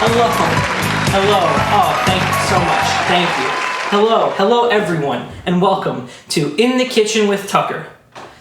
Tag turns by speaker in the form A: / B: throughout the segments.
A: Hello. Hello. Oh, thank you so much. Thank you. Hello. Hello, everyone, and welcome to In the Kitchen with Tucker,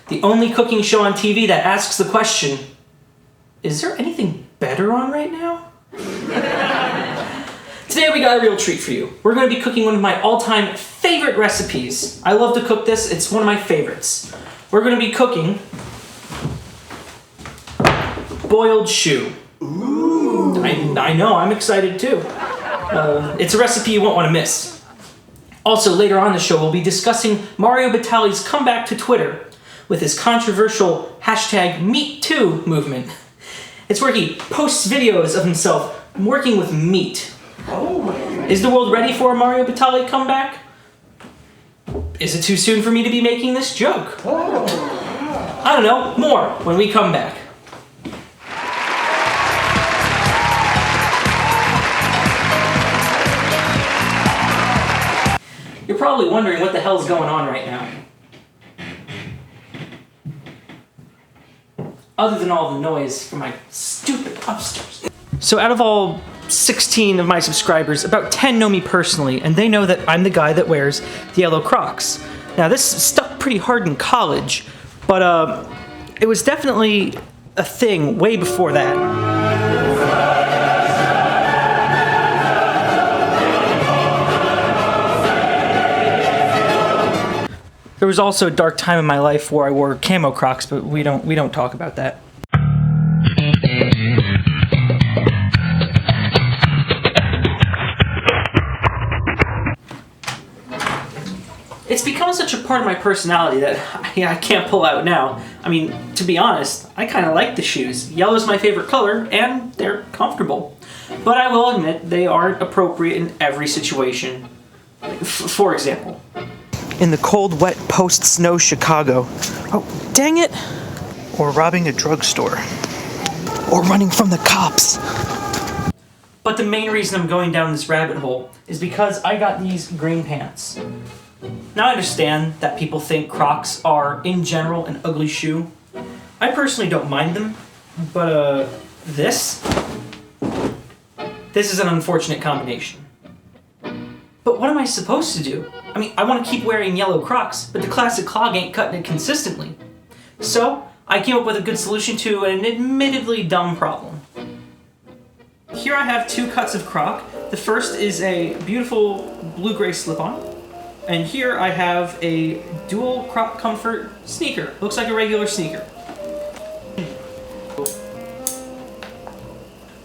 A: the only cooking show on TV that asks the question, is there anything better on right now? Today we got a real treat for you. We're going to be cooking one of my all-time favorite recipes. I love to cook this. It's one of my favorites. We're going to be cooking boiled shoe. Ooh. I know, I'm excited too. It's a recipe you won't want to miss. Also, later on in the show, we'll be discussing Mario Batali's comeback to Twitter with his controversial #MeatToo movement. It's where he posts videos of himself working with meat.
B: Oh.
A: Is the world ready for a Mario Batali comeback? Is it too soon for me to be making this joke?
B: Oh.
A: I don't know. More when we come back. You're probably wondering what the hell's going on right now. Other than all the noise from my stupid upstairs. So out of all 16 of my subscribers, about 10 know me personally, and they know that I'm the guy that wears the yellow Crocs. Now this stuck pretty hard in college, but it was definitely a thing way before that. There was also a dark time in my life where I wore camo Crocs, but we don't talk about that. It's become such a part of my personality that I can't pull out now. I mean, to be honest, I kind of like the shoes. Yellow's my favorite color, and they're comfortable. But I will admit, they aren't appropriate in every situation. For example, in the cold, wet, post-snow Chicago. Oh, dang it! Or robbing a drugstore. Or running from the cops. But the main reason I'm going down this rabbit hole is because I got these green pants. Now I understand that people think Crocs are, in general, an ugly shoe. I personally don't mind them, but this is an unfortunate combination. But what am I supposed to do? I mean, I want to keep wearing yellow Crocs, but the classic clog ain't cutting it consistently. So, I came up with a good solution to an admittedly dumb problem. Here I have two cuts of Croc. The first is a beautiful blue-gray slip-on. And here I have a dual Croc Comfort sneaker. Looks like a regular sneaker.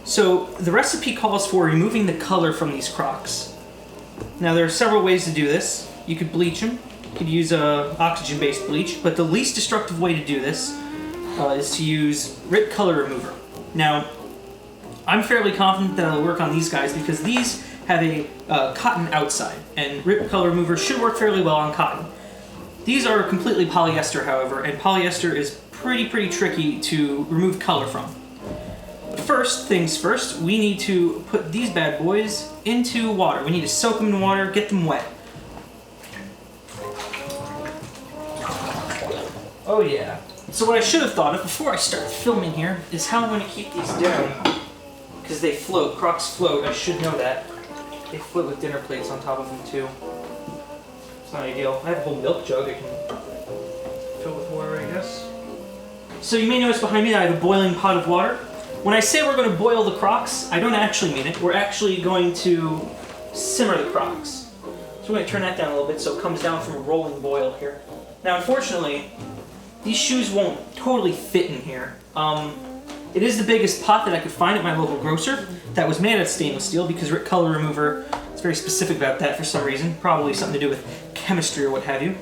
A: So, the recipe calls for removing the color from these Crocs. Now there are several ways to do this. You could bleach them. You could use a oxygen-based bleach, but the least destructive way to do this is to use Rip Color Remover. Now, I'm fairly confident that it'll work on these guys because these have a cotton outside, and Rip Color Remover should work fairly well on cotton. These are completely polyester, however, and polyester is pretty tricky to remove color from. First things first, we need to put these bad boys into water. We need to soak them in water, get them wet. Oh yeah. So what I should have thought of before I start filming here is how I'm going to keep these down. Because they float. Crocs float, I should know that. They float with dinner plates on top of them too. It's not ideal. I have a whole milk jug I can fill with water, I guess. So you may notice behind me that I have a boiling pot of water. When I say we're going to boil the Crocs, I don't actually mean it. We're actually going to simmer the Crocs. So we're going to turn that down a little bit so it comes down from a rolling boil here. Now, unfortunately, these shoes won't totally fit in here. It is the biggest pot that I could find at my local grocer that was made out of stainless steel because Rip Color Remover is very specific about that for some reason. Probably something to do with chemistry or what have you.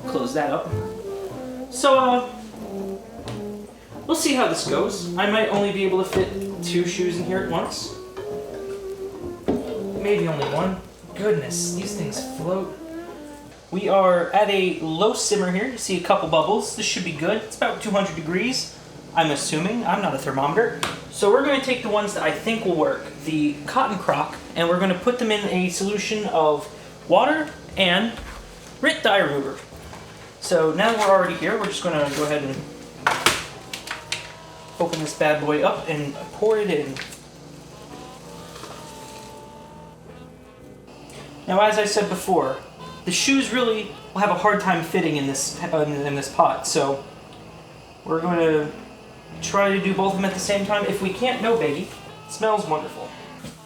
A: Close that up. So, we'll see how this goes. I might only be able to fit 2 shoes in here at once. Maybe only 1. Goodness, these things float. We are at a low simmer here. You see a couple bubbles. This should be good. It's about 200 degrees, I'm assuming. I'm not a thermometer. So we're going to take the ones that I think will work, the cotton Croc, and we're going to put them in a solution of water and Rit dye remover. So now that we're already here, we're just going to go ahead and open this bad boy up and pour it in. Now, as I said before, the shoes really will have a hard time fitting in this pot, so we're going to try to do both of them at the same time. If we can't, no biggie. It smells wonderful.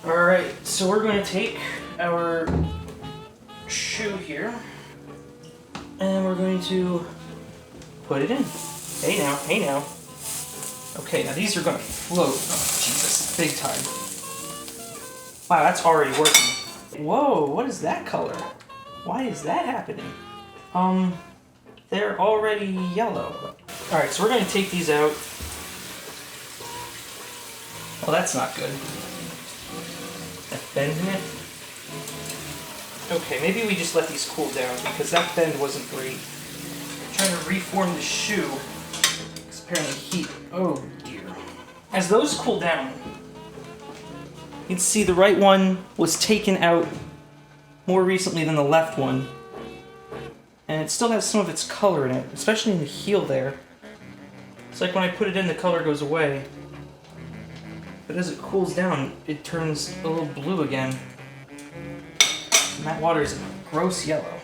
A: Alright, so we're going to take our shoe here, and we're going to put it in. Hey now, hey now. Okay, now these are going to float. Oh, Jesus, big time. Wow, that's already working. Whoa, what is that color? Why is that happening? They're already yellow. Alright, so we're going to take these out. Well, that's not good. That bend in it. Okay, maybe we just let these cool down because that bend wasn't great. I'm trying to reform the shoe. Because apparently heat. Oh dear. As those cool down, you can see the right one was taken out more recently than the left one. And it still has some of its color in it, especially in the heel there. It's like when I put it in, the color goes away. But as it cools down, it turns a little blue again. And that water is a gross yellow.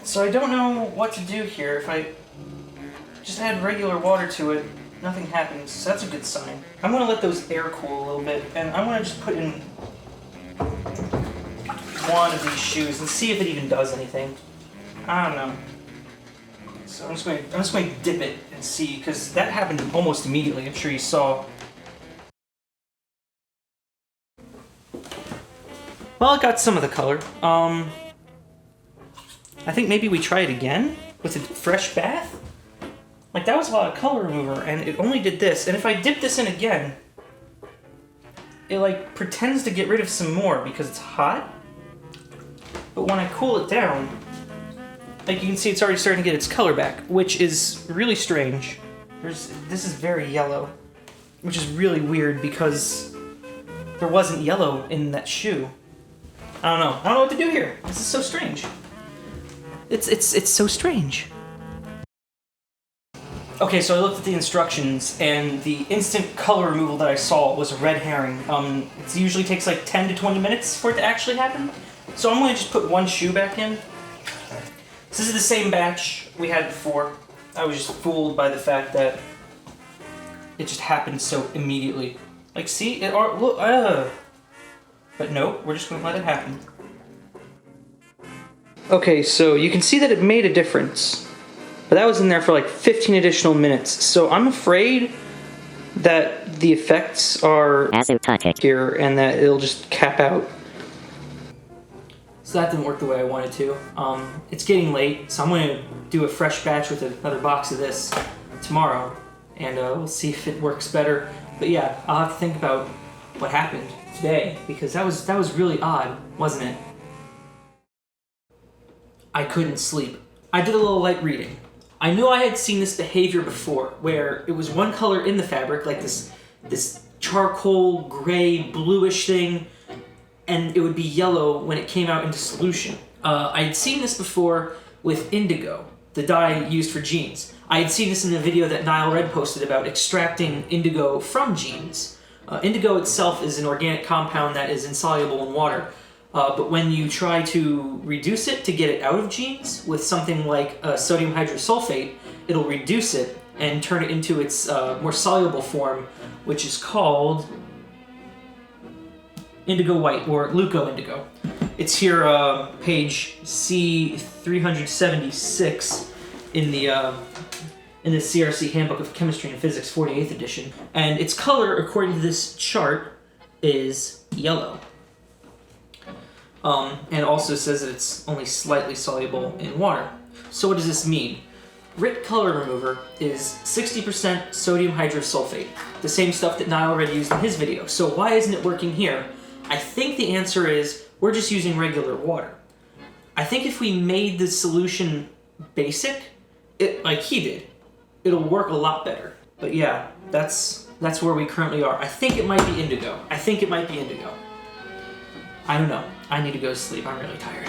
A: So I don't know what to do here. If I just add regular water to it, nothing happens. So that's a good sign. I'm going to let those air cool a little bit, and I want to just put in one of these shoes and see if it even does anything. I don't know. So I'm just going to dip it and see, because that happened almost immediately. I'm sure you saw. Well, it got some of the color. I think maybe we try it again with a fresh bath. Like, that was a lot of color remover, and it only did this. And if I dip this in again, it, like, pretends to get rid of some more because it's hot. But when I cool it down, like, you can see it's already starting to get its color back, which is really strange. This is very yellow, which is really weird because there wasn't yellow in that shoe. I don't know what to do here. This is so strange. It's so strange. Okay, so I looked at the instructions, and the instant color removal that I saw was a red herring. It usually takes like 10 to 20 minutes for it to actually happen. So I'm going to just put one shoe back in. This is the same batch we had before. I was just fooled by the fact that it just happened so immediately. Like, see? Look, But no, we're just going to let it happen. Okay, so you can see that it made a difference. But that was in there for like 15 additional minutes. So I'm afraid that the effects are asymptotic here and that it'll just cap out. So that didn't work the way I wanted to. It's getting late, so I'm going to do a fresh batch with another box of this tomorrow. And we'll see if it works better. But yeah, I'll have to think about what happened today, because that was really odd, wasn't it? I couldn't sleep. I did a little light reading. I knew I had seen this behavior before, where it was one color in the fabric, like this charcoal, gray, bluish thing, and it would be yellow when it came out into solution. I had seen this before with Indigo, the dye used for jeans. I had seen this in the video that Nile Red posted about extracting indigo from jeans. Indigo itself is an organic compound that is insoluble in water, but when you try to reduce it to get it out of jeans with something like sodium hydrosulfate, it'll reduce it and turn it into its more soluble form, which is called Indigo White, or Leuco Indigo. It's here, page C376 in the CRC Handbook of Chemistry and Physics, 48th edition. And its color, according to this chart, is yellow. And it also says that it's only slightly soluble in water. So what does this mean? RIT color remover is 60% sodium hydrosulfate, the same stuff that Nile Red used in his video. So why isn't it working here? I think the answer is we're just using regular water. I think if we made the solution basic, like he did, it'll work a lot better. But yeah, that's where we currently are. I think it might be Indigo. I don't know. I need to go to sleep. I'm really tired.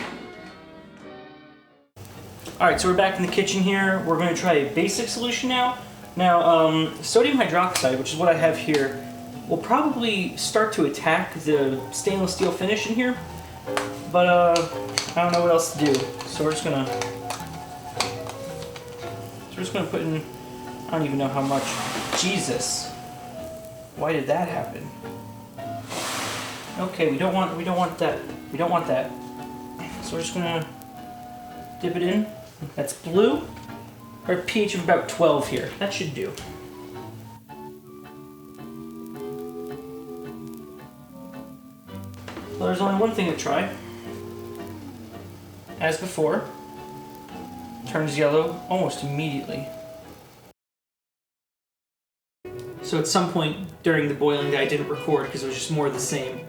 A: Alright, so we're back in the kitchen here. We're going to try a basic solution now. Now, sodium hydroxide, which is what I have here, will probably start to attack the stainless steel finish in here. But I don't know what else to do. So we're just gonna put in, I don't even know how much. Jesus. Why did that happen? Okay, we don't want that. We don't want that. So we're just gonna dip it in. That's blue. Or a pH of about 12 here. That should do. Well, there's only one thing to try. As before, turns yellow almost immediately. So at some point during the boiling that I didn't record because it was just more of the same,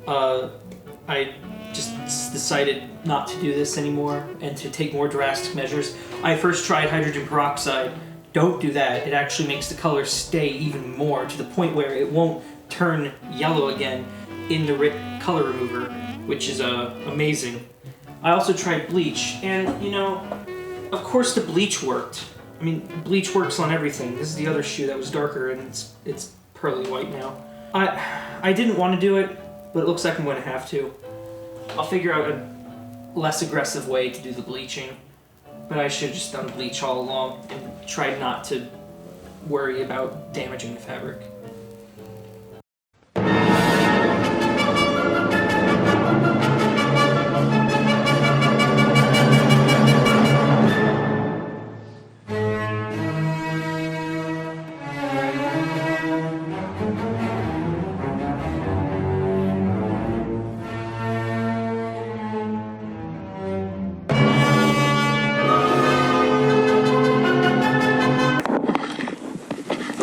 A: I just decided not to do this anymore and to take more drastic measures. I first tried hydrogen peroxide. Don't do that. It actually makes the color stay even more to the point where it won't turn yellow again in the color remover, which is amazing. I also tried bleach, and you know, of course the bleach worked. I mean, bleach works on everything. This is the other shoe that was darker, and it's pearly white now. I didn't want to do it, but it looks like I'm going to have to. I'll figure out a less aggressive way to do the bleaching, but I should have just done bleach all along and tried not to worry about damaging the fabric.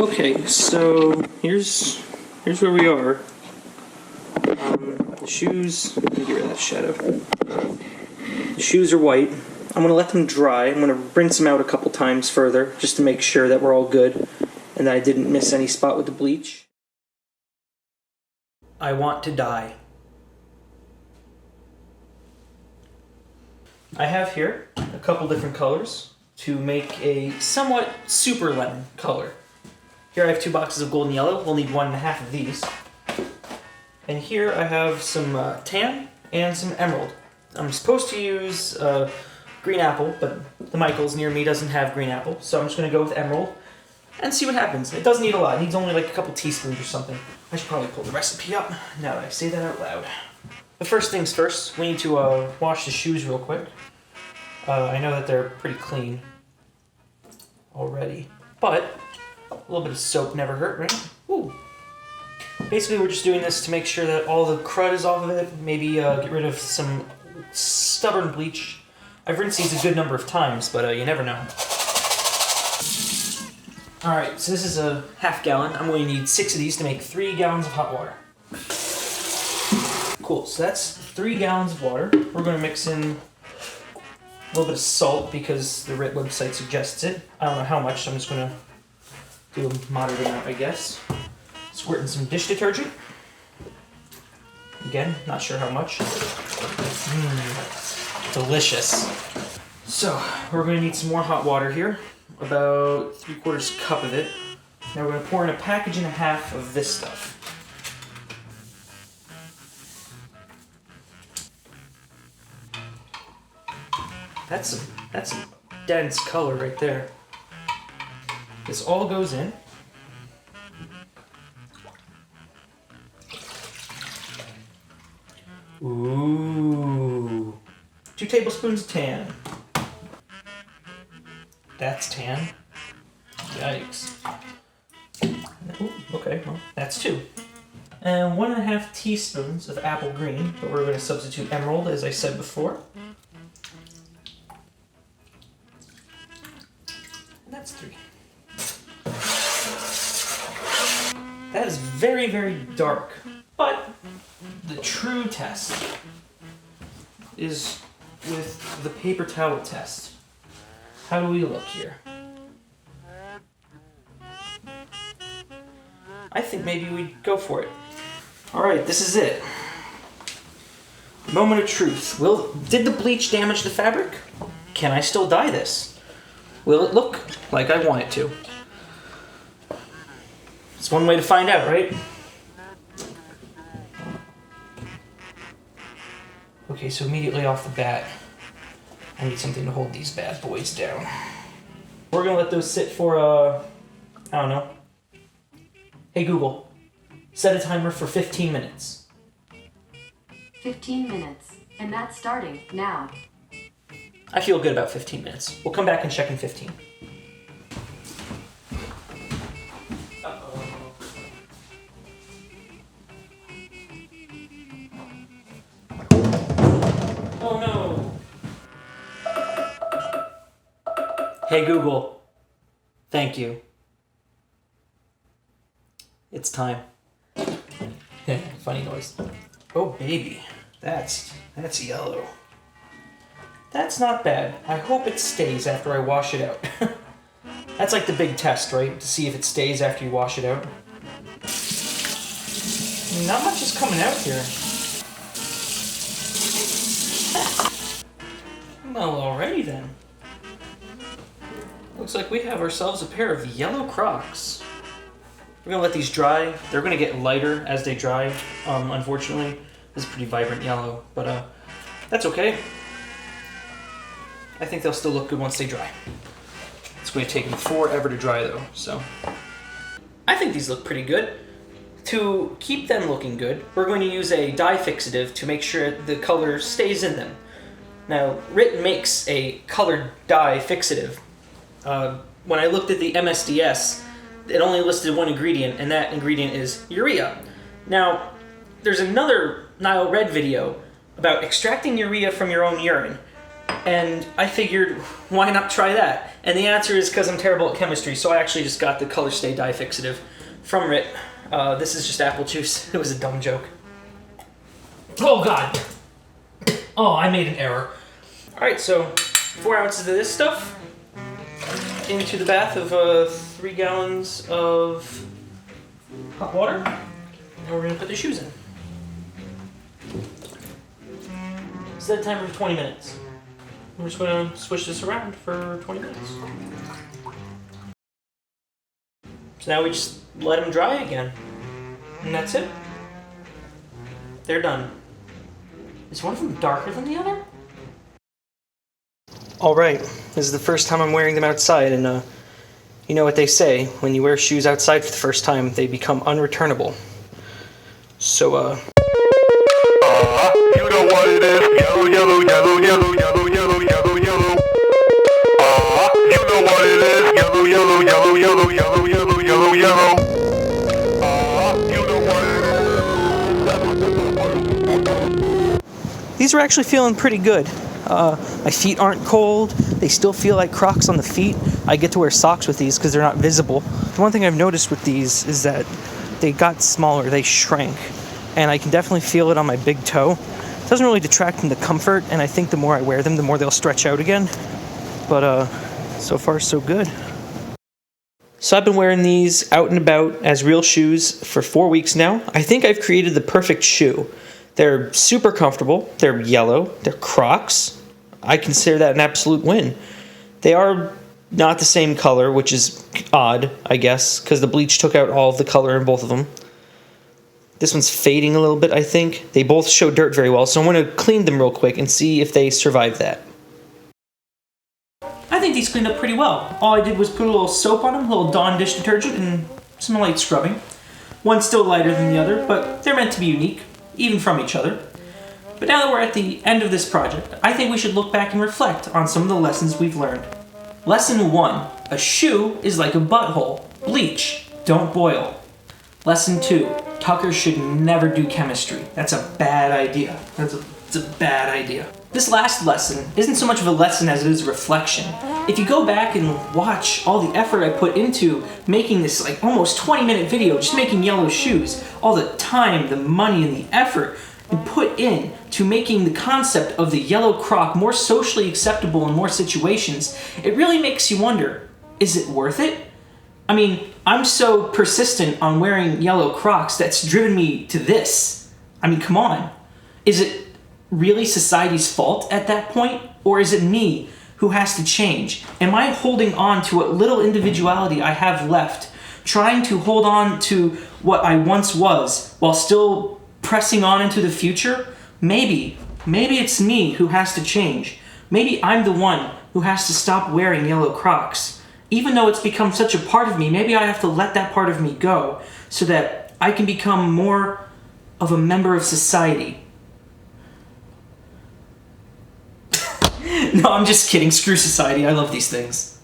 A: Okay, so here's where we are. The shoes, let me get rid of that shadow. The shoes are white. I'm going to let them dry. I'm going to rinse them out a couple times further just to make sure that we're all good and that I didn't miss any spot with the bleach. I want to die. I have here a couple different colors to make a somewhat super lemon color. Here I have 2 boxes of golden yellow. We'll need 1.5 of these. And here I have some tan and some emerald. I'm supposed to use green apple, but the Michaels near me doesn't have green apple, so I'm just going to go with emerald and see what happens. It doesn't need a lot. It needs only like a couple teaspoons or something. I should probably pull the recipe up now that I say that out loud. But first things first, we need to wash the shoes real quick. I know that they're pretty clean already, but a little bit of soap never hurt, right? Ooh. Basically, we're just doing this to make sure that all the crud is off of it. Maybe get rid of some stubborn bleach. I've rinsed these a good number of times, but you never know. Alright, so this is a half gallon. I'm going to need 6 of these to make 3 gallons of hot water. Cool, so that's 3 gallons of water. We're going to mix in a little bit of salt because the website suggests it. I don't know how much, so I'm just going to do a moderate amount, I guess. Squirt in some dish detergent. Again, not sure how much. Delicious. So, we're going to need some more hot water here. About 3/4 cup of it. Now we're going to pour in a package and a half of this stuff. That's some dense color right there. This all goes in. Ooh. 2 tablespoons of tan. That's tan. Yikes. Ooh, okay, well, that's 2. And 1.5 teaspoons of apple green, but we're going to substitute emerald, as I said before. And that's 3. That is very, very dark, but the true test is with the paper towel test. How do we look here? I think maybe we go for it. Alright, this is it. Moment of truth. Did the bleach damage the fabric? Can I still dye this? Will it look like I want it to? It's one way to find out, right? Okay, so immediately off the bat, I need something to hold these bad boys down. We're gonna let those sit for, I don't know. Hey Google, set a timer for 15 minutes.
B: 15 minutes, and that's starting now.
A: I feel good about 15 minutes. We'll come back and check in 15. Oh no! Hey Google, thank you. It's time. Funny noise. Oh baby, that's yellow. That's not bad. I hope it stays after I wash it out. That's like the big test, right? To see if it stays after you wash it out. Not much is coming out here. Well, alrighty then. Looks like we have ourselves a pair of yellow Crocs. We're gonna let these dry. They're gonna get lighter as they dry, unfortunately. This is pretty vibrant yellow, but that's okay. I think they'll still look good once they dry. It's going to take them forever to dry though, so. I think these look pretty good. To keep them looking good, we're going to use a dye fixative to make sure the color stays in them. Now, RIT makes a colored dye fixative. When I looked at the MSDS, it only listed one ingredient, and that ingredient is urea. Now, there's another Nile Red video about extracting urea from your own urine. And I figured, why not try that? And the answer is because I'm terrible at chemistry, so I actually just got the Color Stay Dye Fixative from RIT. This is just apple juice. It was a dumb joke. Oh god! Oh, I made an error. Alright, so 4 ounces of this stuff into the bath of 3 gallons of hot water. And we're going to put the shoes in. Set a timer for 20 minutes. I'm just going to switch this around for 20 minutes. So now we just let them dry again. And that's it. They're done. Is one of them darker than the other? Alright, this is the first time I'm wearing them outside, and you know what they say, when you wear shoes outside for the first time, they become unreturnable. So,
C: you know what it is, yellow, yellow, yellow, yellow, yellow, yellow, yellow, yellow. You know what it is, yellow, yellow, yellow, yellow, yellow, yellow, yellow, yellow. You know what it is.
A: these are actually feeling pretty good. My feet aren't cold. They still feel like Crocs on the feet. I get to wear socks with these because they're not visible. The one thing I've noticed with these is that they got smaller, they shrank. And I can definitely feel it on my big toe. It doesn't really detract from the comfort, and I think the more I wear them, the more they'll stretch out again. But so far so good. So I've been wearing these out and about as real shoes for 4 weeks now. I think I've created the perfect shoe. They're super comfortable, they're yellow, they're Crocs. I consider that an absolute win. They are not the same color, which is odd, I guess, because the bleach took out all of the color in both of them. This one's fading a little bit, I think. They both show dirt very well, so I'm going to clean them real quick and see if they survive that. I think these cleaned up pretty well. All I did was put a little soap on them, a little Dawn dish detergent, and some light scrubbing. One's still lighter than the other, but they're meant to be unique, even from each other. But now that we're at the end of this project, I think we should look back and reflect on some of the lessons we've learned. Lesson 1. A shoe is like a butthole. Bleach. Don't boil. Lesson 2. Tucker should never do chemistry. That's a bad idea. It's a bad idea. This last lesson isn't so much of a lesson as it is a reflection. If you go back and watch all the effort I put into making this like almost 20-minute video, just making yellow shoes, all the time, the money, and the effort and put in to making the concept of the yellow Croc more socially acceptable in more situations, it really makes you wonder, is it worth it? I mean, I'm so persistent on wearing yellow Crocs that's driven me to this. I mean, come on. Is it really society's fault at that point? Or is it me who has to change? Am I holding on to what little individuality I have left, trying to hold on to what I once was while still pressing on into the future? Maybe Maybe it's me who has to change. Maybe I'm the one who has to stop wearing yellow Crocs. Even though it's become such a part of me, maybe I have to let that part of me go so that I can become more of a member of society. No, I'm just kidding. Screw society. I love these things.